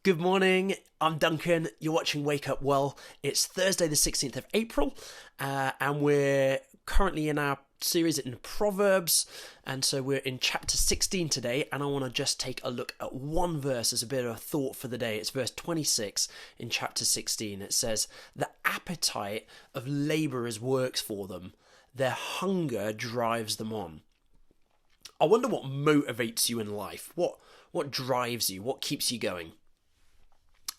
Good morning, I'm Duncan, you're watching Wake Up Well. It's Thursday the 16th of April, and we're currently in our series in Proverbs, and so we're in chapter 16 today, and I want to just take a look at one verse as a bit of a thought for the day. It's verse 26 in chapter 16. It says, "The appetite of labourers works for them, their hunger drives them on." I wonder what motivates you in life, what drives you, what keeps you going.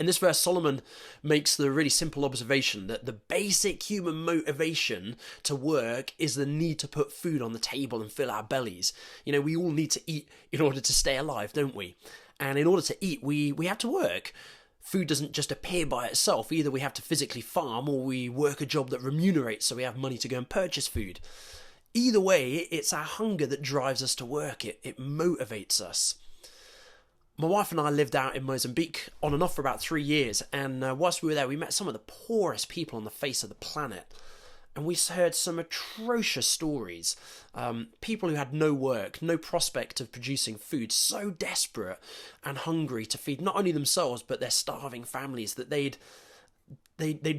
In this verse, Solomon makes the really simple observation that the basic human motivation to work is the need to put food on the table and fill our bellies. You know, we all need to eat in order to stay alive, don't we? And in order to eat, we have to work. Food doesn't just appear by itself. Either we have to physically farm or we work a job that remunerates so we have money to go and purchase food. Either way, it's our hunger that drives us to work. It motivates us. My wife and I lived out in Mozambique on and off for about 3 years, and whilst we were there, we met some of the poorest people on the face of the planet. And we heard some atrocious stories. People who had no work, no prospect of producing food, so desperate and hungry to feed not only themselves but their starving families that they'd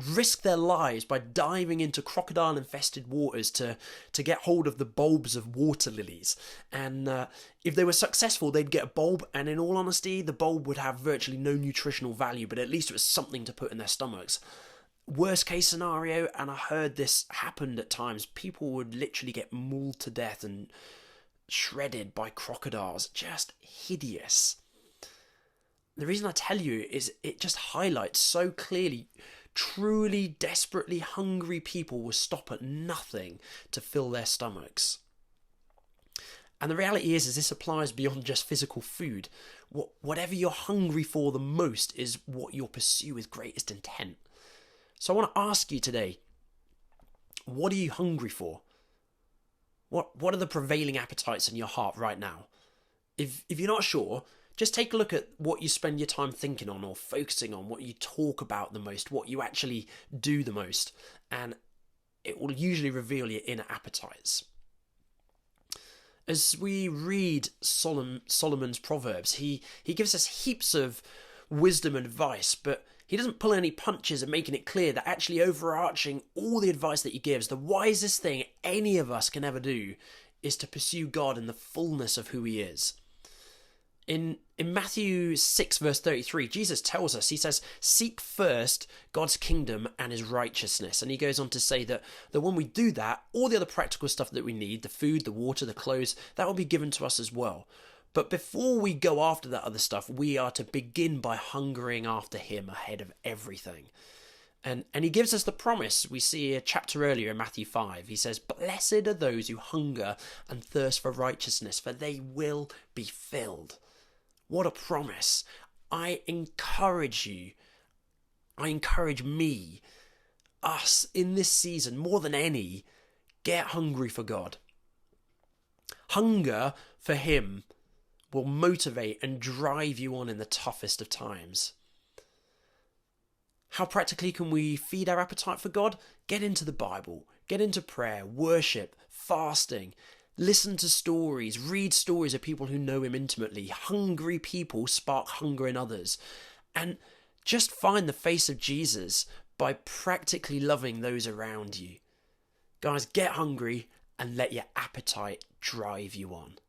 risk their lives by diving into crocodile-infested waters to get hold of the bulbs of water lilies. And if they were successful, they'd get a bulb, and in all honesty, the bulb would have virtually no nutritional value, but at least it was something to put in their stomachs. Worst case scenario, and I heard this happened at times, people would literally get mauled to death and shredded by crocodiles. Just hideous. The reason I tell you is it just highlights so clearly truly desperately hungry people will stop at nothing to fill their stomachs. And the reality is this applies beyond just physical food. Whatever you're hungry for the most is what you'll pursue with greatest intent. So I want to ask you today, what are you hungry for? What are the prevailing appetites in your heart right now? If you're not sure, just take a look at what you spend your time thinking on or focusing on, what you talk about the most, what you actually do the most, and it will usually reveal your inner appetites. As we read Solomon's Proverbs, he gives us heaps of wisdom and advice, but he doesn't pull any punches and making it clear that actually overarching all the advice that he gives, the wisest thing any of us can ever do is to pursue God in the fullness of who he is. In Matthew 6 verse 33, Jesus tells us, he says, "Seek first God's kingdom and his righteousness." And he goes on to say that when we do that, all the other practical stuff that we need, the food, the water, the clothes, that will be given to us as well. But before we go after that other stuff, we are to begin by hungering after him ahead of everything. And he gives us the promise. We see a chapter earlier in Matthew 5. He says, "Blessed are those who hunger and thirst for righteousness, for they will be filled." What a promise. I encourage you, I encourage me, us in this season more than any, get hungry for God. Hunger for him will motivate and drive you on in the toughest of times. How practically can we feed our appetite for God? Get into the Bible, get into prayer, worship, fasting. Listen to stories, read stories of people who know him intimately. Hungry people spark hunger in others. And just find the face of Jesus by practically loving those around you. Guys, get hungry and let your appetite drive you on.